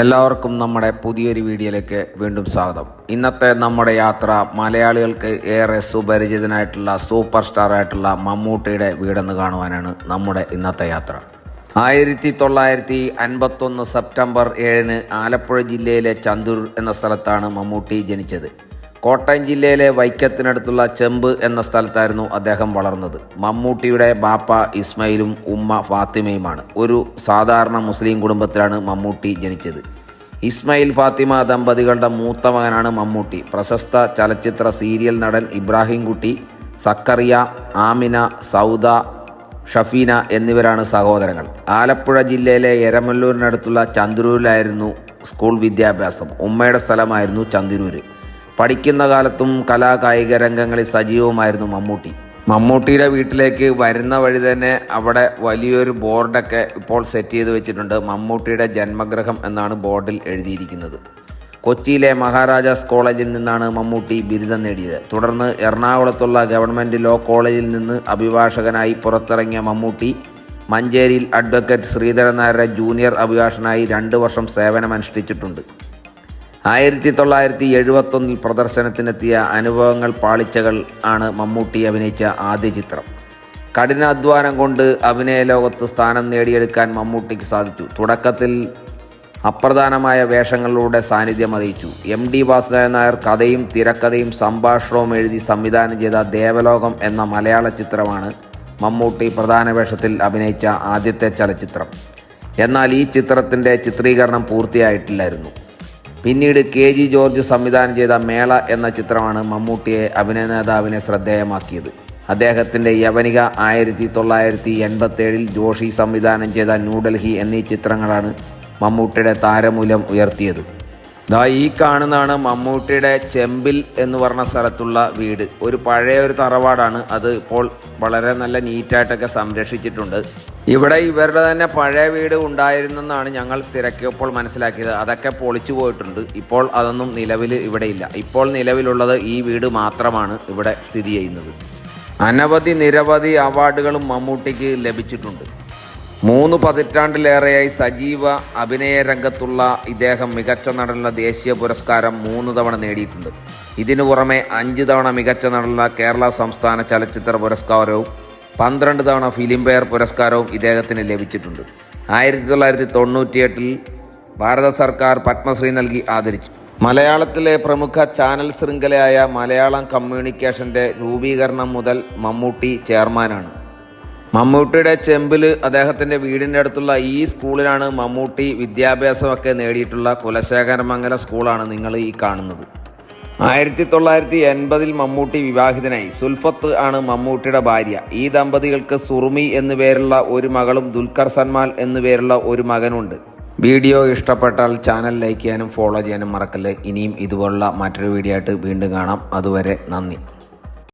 എല്ലാവർക്കും നമ്മുടെ പുതിയൊരു വീഡിയോയിലേക്ക് വീണ്ടും സ്വാഗതം. ഇന്നത്തെ നമ്മുടെ യാത്ര മലയാളികൾക്ക് ഏറെ സുപരിചിതനായിട്ടുള്ള സൂപ്പർ സ്റ്റാർ ആയിട്ടുള്ള മമ്മൂട്ടിയുടെ വീടെന്ന് കാണുവാനാണ് നമ്മുടെ ഇന്നത്തെ യാത്ര. 1951 സെപ്റ്റംബർ 7 ആലപ്പുഴ ജില്ലയിലെ ചന്തൂർ എന്ന സ്ഥലത്താണ് മമ്മൂട്ടി ജനിച്ചത്. കോട്ടയം ജില്ലയിലെ വൈക്കത്തിനടുത്തുള്ള ചെമ്പ് എന്ന സ്ഥലത്തായിരുന്നു അദ്ദേഹം വളർന്നത്. മമ്മൂട്ടിയുടെ ബാപ്പ ഇസ്മയിലും ഉമ്മ ഫാത്തിമയുമാണ്. ഒരു സാധാരണ മുസ്ലിം കുടുംബത്തിലാണ് മമ്മൂട്ടി ജനിച്ചത്. ഇസ്മയിൽ ഫാത്തിമ ദമ്പതികളുടെ മൂത്ത മകനാണ് മമ്മൂട്ടി. പ്രശസ്ത ചലച്ചിത്ര സീരിയൽ നടൻ ഇബ്രാഹിം കുട്ടി, സക്കറിയ, ആമിന, സൗദ, ഷഫീന എന്നിവരാണ് സഹോദരങ്ങൾ. ആലപ്പുഴ ജില്ലയിലെ എരമല്ലൂരിനടുത്തുള്ള ചന്ദരൂരിലായിരുന്നു സ്കൂൾ വിദ്യാഭ്യാസം. ഉമ്മയുടെ സ്ഥലമായിരുന്നു ചന്ദരൂര്. പഠിക്കുന്ന കാലത്തും കലാകായിക രംഗങ്ങളിൽ സജീവമായിരുന്നു മമ്മൂട്ടി. മമ്മൂട്ടിയുടെ വീട്ടിലേക്ക് വരുന്ന വഴി തന്നെ അവിടെ വലിയൊരു ബോർഡൊക്കെ ഇപ്പോൾ സെറ്റ് ചെയ്ത് വെച്ചിട്ടുണ്ട്. മമ്മൂട്ടിയുടെ ജന്മഗൃഹം എന്നാണ് ബോർഡിൽ എഴുതിയിരിക്കുന്നത്. കൊച്ചിയിലെ മഹാരാജാസ് കോളേജിൽ നിന്നാണ് മമ്മൂട്ടി ബിരുദം നേടിയത്. തുടർന്ന് എറണാകുളത്തുള്ള ഗവൺമെൻറ് ലോ കോളേജിൽ നിന്ന് അഭിഭാഷകനായി പുറത്തിറങ്ങിയ മമ്മൂട്ടി മഞ്ചേരിയിൽ അഡ്വക്കേറ്റ് ശ്രീധരൻ നായരുടെ ജൂനിയർ അഭിഭാഷകനായി 2 വർഷം സേവനമനുഷ്ഠിച്ചിട്ടുണ്ട്. 1971 പ്രദർശനത്തിനെത്തിയ അനുഭവങ്ങൾ പാളിച്ചകൾ ആണ് മമ്മൂട്ടി അഭിനയിച്ച ആദ്യ ചിത്രം. കഠിനാധ്വാനം കൊണ്ട് അഭിനയ ലോകത്ത് സ്ഥാനം നേടിയെടുക്കാൻ മമ്മൂട്ടിക്ക് സാധിച്ചു. തുടക്കത്തിൽ അപ്രധാനമായ വേഷങ്ങളിലൂടെ സാന്നിധ്യം അറിയിച്ചു. MD വാസുദേവൻ നായർ കഥയും തിരക്കഥയും സംഭാഷണവും എഴുതി സംവിധാനം ചെയ്ത ദേവലോകം എന്ന മലയാള ചിത്രമാണ് മമ്മൂട്ടി പ്രധാന വേഷത്തിൽ അഭിനയിച്ച ആദ്യത്തെ ചലച്ചിത്രം. എന്നാൽ ഈ ചിത്രത്തിൻ്റെ ചിത്രീകരണം പൂർത്തിയായിട്ടില്ലായിരുന്നു. പിന്നീട് KG ജോർജ് സംവിധാനം ചെയ്ത മേള എന്ന ചിത്രമാണ് മമ്മൂട്ടിയെ അഭിനയ നേതാവിനെ ശ്രദ്ധേയമാക്കിയത്. അദ്ദേഹത്തിൻ്റെ യവനിക 1987 ജോഷി സംവിധാനം ചെയ്ത ന്യൂഡൽഹി എന്നീ ചിത്രങ്ങളാണ് മമ്മൂട്ടിയുടെ താരമൂല്യം ഉയർത്തിയത്. ഈ കാണുന്നതാണ് മമ്മൂട്ടിയുടെ ചെമ്പിൽ എന്ന് പറഞ്ഞ സ്ഥലത്തുള്ള വീട്. ഒരു പഴയ ഒരു തറവാടാണ്. അത് ഇപ്പോൾ വളരെ നല്ല നീറ്റായിട്ടൊക്കെ സംരക്ഷിച്ചിട്ടുണ്ട്. ഇവിടെ ഇവരുടെ തന്നെ പഴയ വീട് ഉണ്ടായിരുന്നെന്നാണ് ഞങ്ങൾ തിരക്കിയപ്പോൾ മനസ്സിലാക്കിയത്. അതൊക്കെ പൊളിച്ചു പോയിട്ടുണ്ട്. ഇപ്പോൾ അതൊന്നും നിലവിൽ ഇവിടെ ഇല്ല. ഇപ്പോൾ നിലവിലുള്ളത് ഈ വീട് മാത്രമാണ് ഇവിടെ സ്ഥിതി ചെയ്യുന്നത്. നിരവധി അവാർഡുകളും മമ്മൂട്ടിക്ക് ലഭിച്ചിട്ടുണ്ട്. 3 പതിറ്റാണ്ടിലേറെയായി സജീവ അഭിനയ രംഗത്തുള്ള ഇദ്ദേഹം മികച്ച നടനുള്ള ദേശീയ പുരസ്കാരം 3 തവണ നേടിയിട്ടുണ്ട്. ഇതിനു പുറമെ 5 തവണ മികച്ച നടനുള്ള കേരള സംസ്ഥാന ചലച്ചിത്ര പുരസ്കാരവും 12 തവണ ഫിലിം ഫെയർ പുരസ്കാരവും ഇദ്ദേഹത്തിന് ലഭിച്ചിട്ടുണ്ട്. 1998 ഭാരത സർക്കാർ പത്മശ്രീ നൽകി ആദരിച്ചു. മലയാളത്തിലെ പ്രമുഖ ചാനൽ ശൃംഖലയായ മലയാളം കമ്മ്യൂണിക്കേഷൻ്റെ രൂപീകരണം മുതൽ മമ്മൂട്ടി ചെയർമാനാണ്. മമ്മൂട്ടിയുടെ ചെമ്പിൽ അദ്ദേഹത്തിൻ്റെ വീടിൻ്റെ അടുത്തുള്ള ഈ സ്കൂളിലാണ് മമ്മൂട്ടി വിദ്യാഭ്യാസമൊക്കെ നേടിയിട്ടുള്ള കുലശേഖരമംഗല സ്കൂളാണ് നിങ്ങൾ ഈ കാണുന്നത്. 1980 മമ്മൂട്ടി വിവാഹിതനായി. സുൽഫത്ത് ആണ് മമ്മൂട്ടിയുടെ ഭാര്യ. ഈ ദമ്പതികൾക്ക് സുറുമി എന്നു പേരുള്ള ഒരു മകളും ദുൽഖർ സൽമാൻ എന്നു പേരുള്ള ഒരു മകനുണ്ട്. വീഡിയോ ഇഷ്ടപ്പെട്ടാൽ ചാനൽ ലൈക്ക് ചെയ്യാനും ഫോളോ ചെയ്യാനും മറക്കല്ലേ. ഇനിയും ഇതുപോലുള്ള മറ്റൊരു വീഡിയോ ആയിട്ട് വീണ്ടും കാണാം. അതുവരെ നന്ദി.